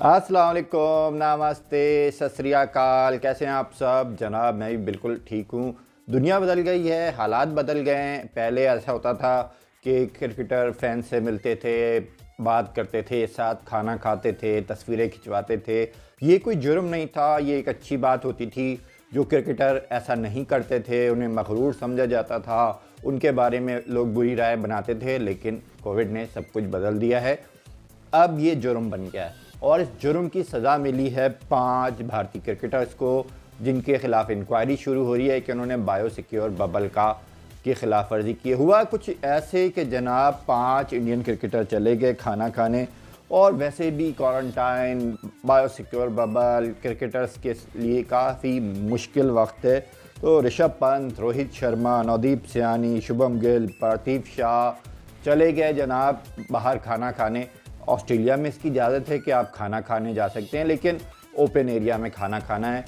अस्सलाम वालेकुम, नमस्ते, सत श्री अकाल। कैसे हैं आप सब जनाब? मैं भी बिल्कुल ठीक हूँ। दुनिया बदल गई है, हालात बदल गए हैं। पहले ऐसा होता था कि क्रिकेटर फैन से मिलते थे, बात करते थे, साथ खाना खाते थे, तस्वीरें खिंचवाते थे। ये कोई जुर्म नहीं था, ये एक अच्छी बात होती थी। जो क्रिकेटर ऐसा नहीं करते थे उन्हें मगरूर समझा जाता था, उनके बारे में लोग बुरी राय बनाते थे। लेकिन कोविड ने सब कुछ बदल दिया है। अब ये जुर्म बन गया है और इस जुर्म की सज़ा मिली है 5 भारतीय क्रिकेटर्स को, जिनके खिलाफ इंक्वायरी शुरू हो रही है कि उन्होंने बायोसिक्योर बबल का की खिलाफ वर्जी की। हुआ कुछ ऐसे कि जनाब 5 इंडियन क्रिकेटर चले गए खाना खाने, और वैसे भी क्वारंटाइन, बायोसिक्योर बबल क्रिकेटर्स के लिए काफ़ी मुश्किल वक्त है। तो ऋषभ पंत, रोहित शर्मा, नवदीप सैनी, शुभम गिल, पार्थिव शाह चले गए जनाब बाहर खाना खाने। ऑस्ट्रेलिया में इसकी इजाज़त है कि आप खाना खाने जा सकते हैं, लेकिन ओपन एरिया में खाना खाना है,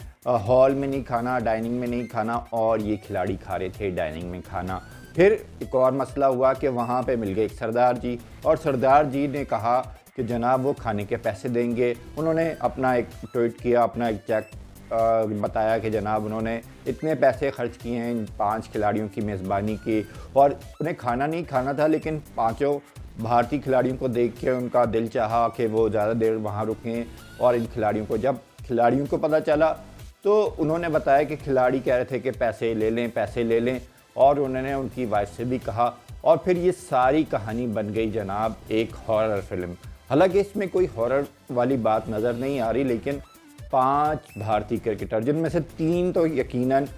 हॉल में नहीं खाना, डाइनिंग में नहीं खाना। और ये खिलाड़ी खा रहे थे डाइनिंग में खाना। फिर एक और मसला हुआ कि वहाँ पे मिल गए एक सरदार जी, और सरदार जी ने कहा कि जनाब वो खाने के पैसे देंगे। उन्होंने अपना एक ट्वीट किया, अपना एक चेक बताया कि जनाब उन्होंने इतने पैसे खर्च किए हैं इन 5 खिलाड़ियों की मेज़बानी की, और उन्हें खाना नहीं खाना था, लेकिन पाँचों भारतीय खिलाड़ियों को देख के उनका दिल चाहा कि वो ज़्यादा देर वहाँ रुकें। और इन खिलाड़ियों को जब खिलाड़ियों को पता चला तो उन्होंने बताया कि खिलाड़ी कह रहे थे कि पैसे ले लें, पैसे ले लें, और उन्होंने उनकी वाइफ से भी कहा। और फिर ये सारी कहानी बन गई जनाब एक हॉरर फिल्म। हालांकि इसमें कोई हॉरर वाली बात नज़र नहीं आ रही, लेकिन 5 भारतीय क्रिकेटर, जिनमें से 3 तो यकीनन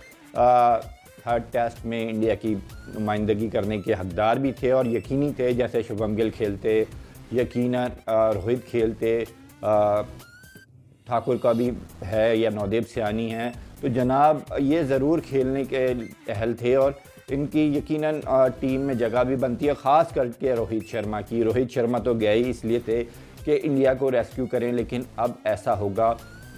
थर्ड टेस्ट में इंडिया की नुमाइंदगी करने के हकदार भी थे और यकीनी थे, जैसे शुभम गिल खेलते, यकीनन रोहित खेलते, ठाकुर का भी है, या नवदीप सैनी हैं, तो जनाब ये ज़रूर खेलने के अहल थे और इनकी यकीनन टीम में जगह भी बनती है। ख़ास करके रोहित शर्मा की। रोहित शर्मा तो गए ही इसलिए थे कि इंडिया को रेस्क्यू करें, लेकिन अब ऐसा होगा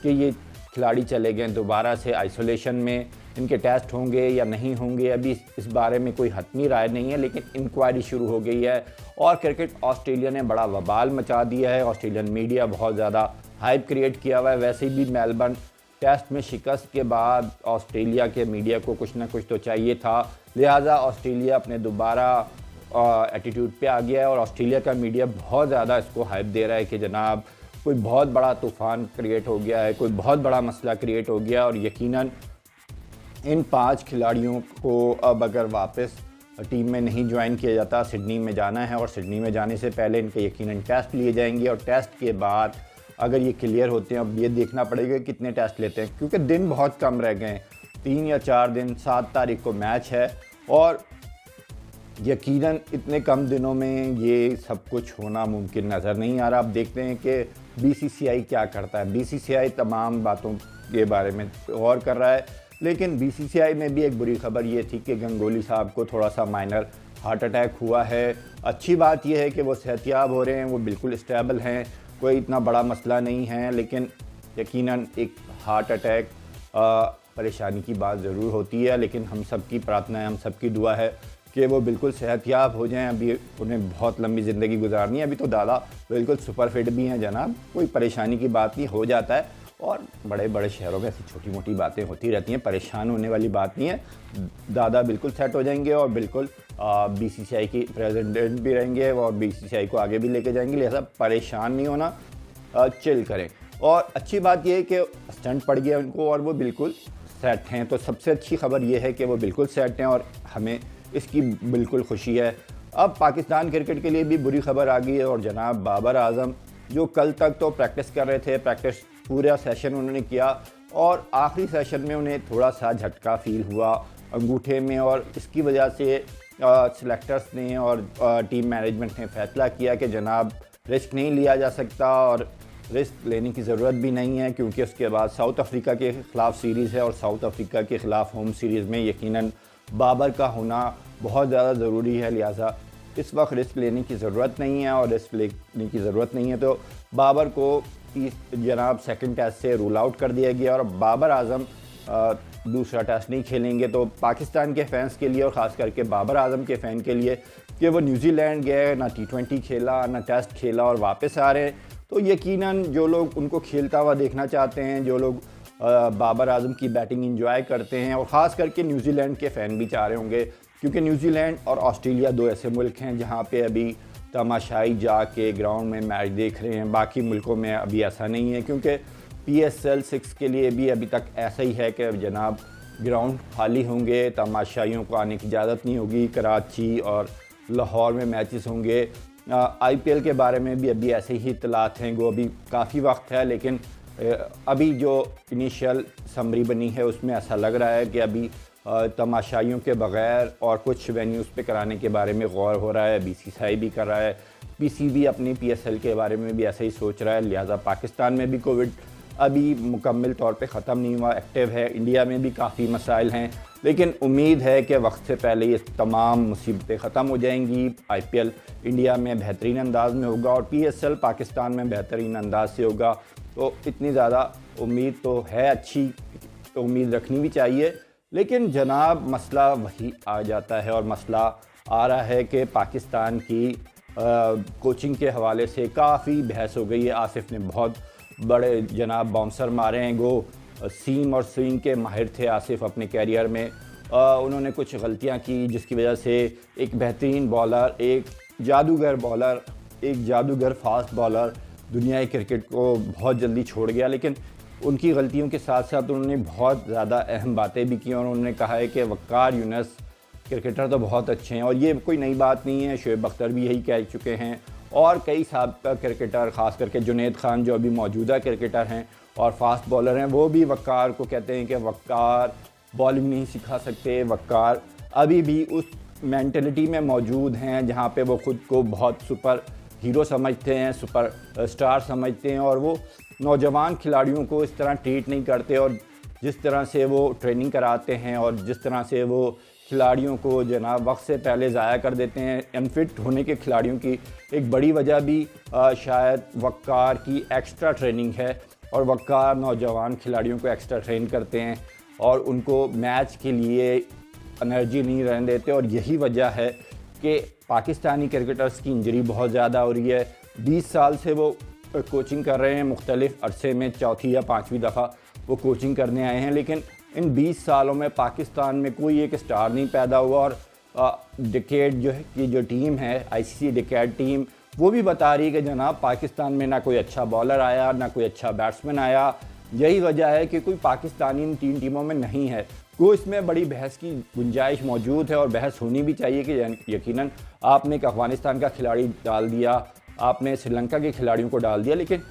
कि ये खिलाड़ी चले गए दोबारा से आइसोलेशन में। इनके टेस्ट होंगे या नहीं होंगे अभी इस बारे में कोई हतमी राय नहीं है, लेकिन इंक्वायरी शुरू हो गई है। और क्रिकेट ऑस्ट्रेलिया ने बड़ा वबाल मचा दिया है। ऑस्ट्रेलियन मीडिया बहुत ज़्यादा हाइप क्रिएट किया हुआ है। वैसे भी मेलबर्न टेस्ट में शिकस्त के बाद ऑस्ट्रेलिया के मीडिया को कुछ ना कुछ तो चाहिए था, लिहाजा ऑस्ट्रेलिया अपने दोबारा एटीट्यूड पे आ गया है। और ऑस्ट्रेलिया का मीडिया बहुत ज़्यादा इसको हाइप दे रहा है कि जनाब कोई बहुत बड़ा तूफ़ान क्रिएट हो गया है, कोई बहुत बड़ा मसला क्रिएट हो गया। और यकीनन इन 5 खिलाड़ियों को अब अगर वापस टीम में नहीं ज्वाइन किया जाता, सिडनी में जाना है, और सिडनी में जाने से पहले इनके यकीनन टेस्ट लिए जाएंगे। और टेस्ट के बाद अगर ये क्लियर होते हैं, अब ये देखना पड़ेगा कितने टेस्ट लेते हैं, क्योंकि दिन बहुत कम रह गए हैं, 3 या 4 दिन। 7 तारीख को मैच है और यकीनन इतने कम दिनों में ये सब कुछ होना मुमकिन नज़र नहीं आ रहा। अब देखते हैं कि बीसीसीआई क्या करता है। बीसीसीआई तमाम बातों के बारे में गौर कर रहा है, लेकिन बीसीसीआई में भी एक बुरी खबर ये थी कि गंगोली साहब को थोड़ा सा माइनर हार्ट अटैक हुआ है। अच्छी बात यह है कि वो सेहतियाब हो रहे हैं, वो बिल्कुल स्टेबल हैं, कोई इतना बड़ा मसला नहीं है। लेकिन यकीनन एक हार्ट अटैक परेशानी की बात ज़रूर होती है, लेकिन हम सब की प्रार्थना है, हम सब की दुआ है कि वो बिल्कुल सेहतियाब हो जाएं। अभी उन्हें बहुत लंबी ज़िंदगी गुजारनी है। अभी तो दादा बिल्कुल सुपर फिट भी हैं जनाब, कोई परेशानी की बात नहीं, हो जाता है। और बड़े बड़े शहरों में ऐसी छोटी मोटी बातें होती रहती हैं, परेशान होने वाली बात नहीं है। दादा बिल्कुल सेट हो जाएंगे और बिल्कुल बीसीसीआई की प्रेसिडेंट भी रहेंगे और बीसीसीआई को आगे भी लेके जाएंगे, लिहाजा परेशान नहीं होना, चिल करें। और अच्छी बात यह है कि स्टंट पड़ गया उनको और वो बिल्कुल सेट हैं। तो सबसे अच्छी खबर यह है कि वो बिल्कुल सेट हैं और हमें इसकी बिल्कुल खुशी है। अब पाकिस्तान क्रिकेट के लिए भी बुरी खबर आ गई है, और जनाब बाबर आजम, जो कल तक तो प्रैक्टिस कर रहे थे, प्रैक्टिस पूरा सेशन उन्होंने किया, और आखिरी सेशन में उन्हें थोड़ा सा झटका फील हुआ अंगूठे में, और इसकी वजह से सिलेक्टर्स ने और टीम मैनेजमेंट ने फैसला किया कि जनाब रिस्क नहीं लिया जा सकता, और रिस्क लेने की ज़रूरत भी नहीं है, क्योंकि उसके बाद साउथ अफ्रीका के ख़िलाफ़ सीरीज़ है, और साउथ अफ्रीका के ख़िलाफ़ होम सीरीज़ में यकीनन बाबर का होना बहुत ज़्यादा ज़रूरी है। लिहाजा इस वक्त रिस्क लेने की ज़रूरत नहीं है, और रिस्क लेने की ज़रूरत नहीं है तो बाबर को जनाब सेकंड टेस्ट से रूल आउट कर दिया गया, और बाबर आजम दूसरा टेस्ट नहीं खेलेंगे। तो पाकिस्तान के फैंस के लिए और ख़ास करके बाबर आजम के फ़ैन के लिए कि वो न्यूजीलैंड गए, ना T20 खेला, ना टेस्ट खेला, और वापस आ रहे हैं, तो यकीनन जो लोग उनको खेलता हुआ देखना चाहते हैं, जो लोग बाबर आजम की बैटिंग इंजॉय करते हैं, और ख़ास करके न्यूजीलैंड के फ़ैन भी चाह रहे होंगे, क्योंकि न्यूजीलैंड और ऑस्ट्रेलिया दो ऐसे मुल्क हैं जहाँ पे अभी तमाशाई जाके ग्राउंड में मैच देख रहे हैं। बाकी मुल्कों में अभी ऐसा नहीं है, क्योंकि PSL 6 के लिए भी अभी तक ऐसा ही है कि जनाब ग्राउंड खाली होंगे, तमाशाइयों को आने की इजाज़त नहीं होगी। कराची और लाहौर में मैचेस होंगे। IPL के बारे में भी अभी ऐसे ही इत्तलात हैं, वो अभी काफ़ी वक्त है, लेकिन अभी जो इनिशियल समरी बनी है उसमें ऐसा लग रहा है कि अभी तमाशाइयों के बग़ैर और कुछ वेन्यूज़ पे कराने के बारे में गौर हो रहा है। BCCI भी कर रहा है, PCB अपनी PSL के बारे में भी ऐसा ही सोच रहा है। लिहाजा पाकिस्तान में भी कोविड अभी मुकम्मल तौर पे ख़त्म नहीं हुआ, एक्टिव है। इंडिया में भी काफ़ी मसाइल हैं, लेकिन उम्मीद है कि वक्त से पहले ये तमाम मुसीबतें ख़त्म हो जाएंगी। IPL इंडिया में बेहतरीन अंदाज में होगा और PSL पाकिस्तान में बेहतरीन अंदाज से होगा। तो इतनी ज़्यादा उम्मीद तो है, अच्छी तो उम्मीद रखनी भी चाहिए। लेकिन जनाब मसला वही आ जाता है, और मसला आ रहा है कि पाकिस्तान की कोचिंग के हवाले से काफ़ी बहस हो गई है। आसिफ ने बहुत बड़े जनाब बाउंसर मारे हैं। गो सीम और स्विंग के माहिर थे आसिफ अपने कैरियर में। उन्होंने कुछ गलतियां की जिसकी वजह से एक बेहतरीन बॉलर, एक जादूगर बॉलर, एक जादूगर फास्ट बॉलर दुनियाई क्रिकेट को बहुत जल्दी छोड़ गया। लेकिन उनकी गलतियों के साथ साथ उन्होंने बहुत ज़्यादा अहम बातें भी की, और उन्होंने कहा है कि वक़ार यूनुस क्रिकेटर तो बहुत अच्छे हैं, और ये कोई नई बात नहीं है। शोएब अख्तर भी यही कह चुके हैं, और कई साबिक़ा क्रिकेटर, ख़ास करके जुनैद खान जो अभी मौजूदा क्रिकेटर हैं और फास्ट बॉलर हैं, वो भी वक़ार को कहते हैं कि वक़ार बॉलिंग नहीं सिखा सकते। वक़ार अभी भी उस मेंटलिटी में मौजूद हैं जहाँ पे वो ख़ुद को बहुत सुपर हीरो समझते हैं, सुपर स्टार समझते हैं, और वो नौजवान खिलाड़ियों को इस तरह ट्रीट नहीं करते। और जिस तरह से वो ट्रेनिंग कराते हैं और जिस तरह से वो खिलाड़ियों को जनाब वक्त से पहले ज़ाया कर देते हैं, अनफिट होने के खिलाड़ियों की एक बड़ी वजह भी शायद वक़ार की एक्स्ट्रा ट्रेनिंग है। और वक़ार नौजवान खिलाड़ियों को एक्स्ट्रा ट्रेन करते हैं और उनको मैच के लिए एनर्जी नहीं रहने देते, और यही वजह है कि पाकिस्तानी क्रिकेटर्स की इंजरी बहुत ज़्यादा हो रही है। 20 साल से वो कोचिंग कर रहे हैं, मुख्तलिफ अरसे में चौथी या पाँचवीं दफ़ा वो कोचिंग करने आए हैं, लेकिन इन 20 सालों में पाकिस्तान में कोई एक स्टार नहीं पैदा हुआ। और डिकेड जो है की जो टीम है, ICC डिकेड टीम, वो भी बता रही है कि जनाब पाकिस्तान में ना कोई अच्छा बॉलर आया, ना कोई अच्छा बैट्समैन आया। यही वजह है कि कोई पाकिस्तानी इन 3 टीमों में नहीं है। तो इसमें बड़ी बहस की गुंजाइश मौजूद है, और बहस होनी भी चाहिए कि यकीनन आपने एक अफ़गानिस्तान का खिलाड़ी डाल दिया, आपने श्रीलंका के खिलाड़ियों को डाल दिया, लेकिन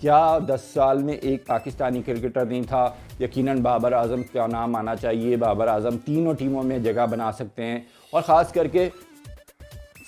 क्या 10 साल में एक पाकिस्तानी क्रिकेटर नहीं था? यकीनन बाबर आजम का नाम आना चाहिए। बाबर आजम तीनों टीमों में जगह बना सकते हैं। और ख़ास करके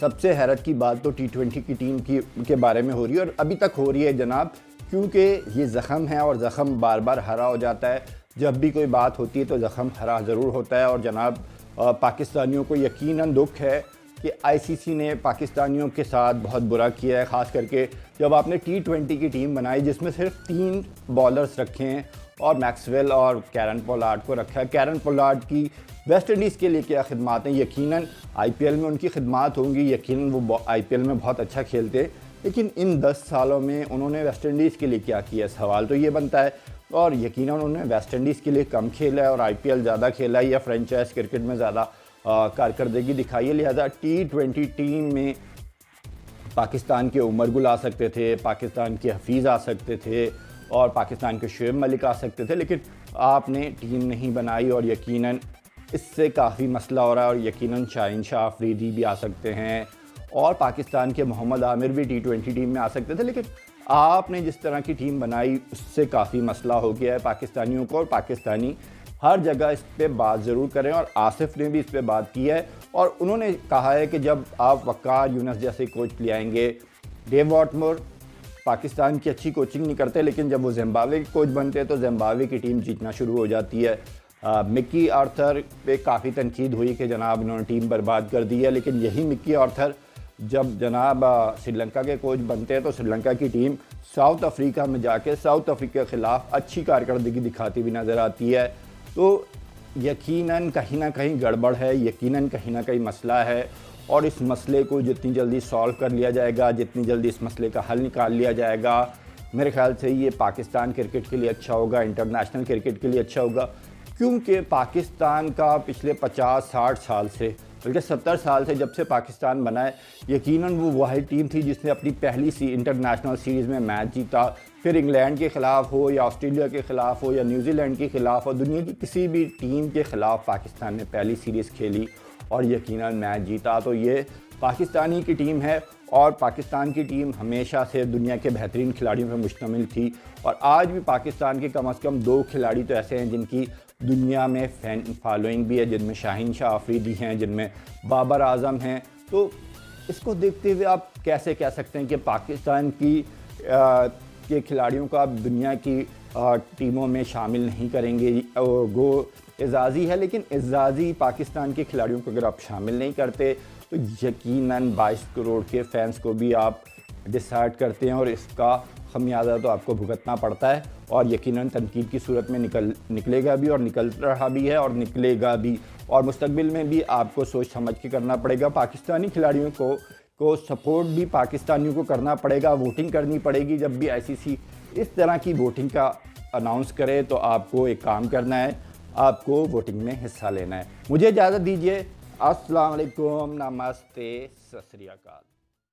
सबसे हैरत की बात तो T20 की टीम के बारे में हो रही है, और अभी तक हो रही है जनाब, क्योंकि ये ज़ख़म है और ज़ख़म बार बार हरा हो जाता है। जब भी कोई बात होती है तो ज़ख़म हरा ज़रूर होता है। और जनाब पाकिस्तानियों को यकीनन दुख है कि ICC ने पाकिस्तानियों के साथ बहुत बुरा किया है, ख़ास करके जब आपने T20 की टीम बनाई जिसमें सिर्फ 3 बॉलर्स रखे हैं और मैक्सवेल और कैरन पोलार्ड को रखा है। कैरन पोलार्ड की वेस्ट इंडीज़ के लिए क्या खिदमात हैं, यकीनन IPL में उनकी खिदमात होंगी, यकीनन वो IPL में बहुत अच्छा खेलते हैं, लेकिन इन 10 सालों में उन्होंने वेस्ट इंडीज़ के लिए क्या किया, सवाल तो ये बनता है। और यकीनन उन्होंने वेस्ट इंडीज़ के लिए कम खेला है और IPL ज़्यादा खेला है, या फ्रेंचाइज क्रिकेट में ज़्यादा कारकर्दगी दिखाई है। लिहाजा T20 टीम में पाकिस्तान के उमर गुल आ सकते थे, पाकिस्तान के हफीज़ आ सकते थे, और पाकिस्तान के शुएब मलिक आ सकते थे, लेकिन आपने टीम नहीं बनाई, और यकीनन इससे काफ़ी मसला हो रहा है। और यकीनन शाहीन शाह अफरीदी भी आ सकते हैं, और पाकिस्तान के मोहम्मद आमिर भी T20 टीम में आ सकते थे, लेकिन आपने जिस तरह की टीम बनाई उससे काफ़ी मसला हो गया है पाकिस्तानियों को। और पाकिस्तानी हर जगह इस पर बात ज़रूर करें, और आसिफ ने भी इस पर बात की है, और उन्होंने कहा है कि जब आप वक़ार यूनुस जैसे कोच ले आएंगे, डेव वॉटमोर पाकिस्तान की अच्छी कोचिंग नहीं करते, लेकिन जब वो जिम्बाब्वे के कोच बनते हैं तो जिम्बाब्वे की टीम जीतना शुरू हो जाती है। मिक्की आर्थर पे काफ़ी तनकीद हुई कि जनाब इन्होंने टीम बर्बाद कर दी है, लेकिन यही मिक्की आर्थर जब जनाब श्रीलंका के कोच बनते हैं तो श्रीलंका की टीम साउथ अफ्रीका में जाके साउथ अफ्रीका के ख़िलाफ़ अच्छी कारकर्दगी दिखाती हुई नज़र आती है। तो यकीनन कहीं ना कहीं गड़बड़ है, यकीनन कहीं ना कहीं मसला है, और इस मसले को जितनी जल्दी सॉल्व कर लिया जाएगा, जितनी जल्दी इस मसले का हल निकाल लिया जाएगा, मेरे ख्याल से ये पाकिस्तान क्रिकेट के लिए अच्छा होगा, इंटरनेशनल क्रिकेट के लिए अच्छा होगा। क्योंकि पाकिस्तान का पिछले 50-60 साल से, बल्कि 70 साल से जब से पाकिस्तान बना है, यकीनन वो वाहिद टीम थी जिसने अपनी पहली इंटरनेशनल सीरीज़ में मैच जीता। फिर इंग्लैंड के ख़िलाफ़ हो या ऑस्ट्रेलिया के ख़िलाफ़ हो या न्यूजीलैंड के ख़िलाफ़ हो, दुनिया की किसी भी टीम के ख़िलाफ़ पाकिस्तान ने पहली सीरीज़ खेली और यकीनन मैच जीता। तो ये पाकिस्तानी की टीम है और पाकिस्तान की टीम हमेशा से दुनिया के बेहतरीन खिलाड़ियों पर मुश्तमिल थी। और आज भी पाकिस्तान के कम से कम 2 खिलाड़ी तो ऐसे हैं जिनकी दुनिया में फ़ैन फॉलोइंग भी है, जिनमें शाहीन शाह अफरीदी हैं, जिनमें बाबर आज़म हैं। तो इसको देखते हुए आप कैसे कह सकते हैं कि पाकिस्तान के खिलाड़ियों को आप दुनिया की टीमों में शामिल नहीं करेंगे? गो एजाज़ी है, लेकिन एजाज़ी पाकिस्तान के खिलाड़ियों को अगर आप शामिल नहीं करते तो यकीनन 22 करोड़ के फैंस को भी आप डिसाइड करते हैं और इसका खमियाजा तो आपको भुगतना पड़ता है और यकीनन तनकीद की सूरत में निकलेगा भी और निकल रहा भी है और निकलेगा भी। और मुस्तकबिल में भी आपको सोच समझ के करना पड़ेगा। पाकिस्तानी खिलाड़ियों को सपोर्ट भी पाकिस्तानियों को करना पड़ेगा, वोटिंग करनी पड़ेगी। जब भी आईसीसी इस तरह की वोटिंग का अनाउंस करे तो आपको एक काम करना है, आपको वोटिंग में हिस्सा लेना है। मुझे इजाज़त दीजिए। अस्सलाम वालेकुम, नमस्ते, सत श्री अकाल।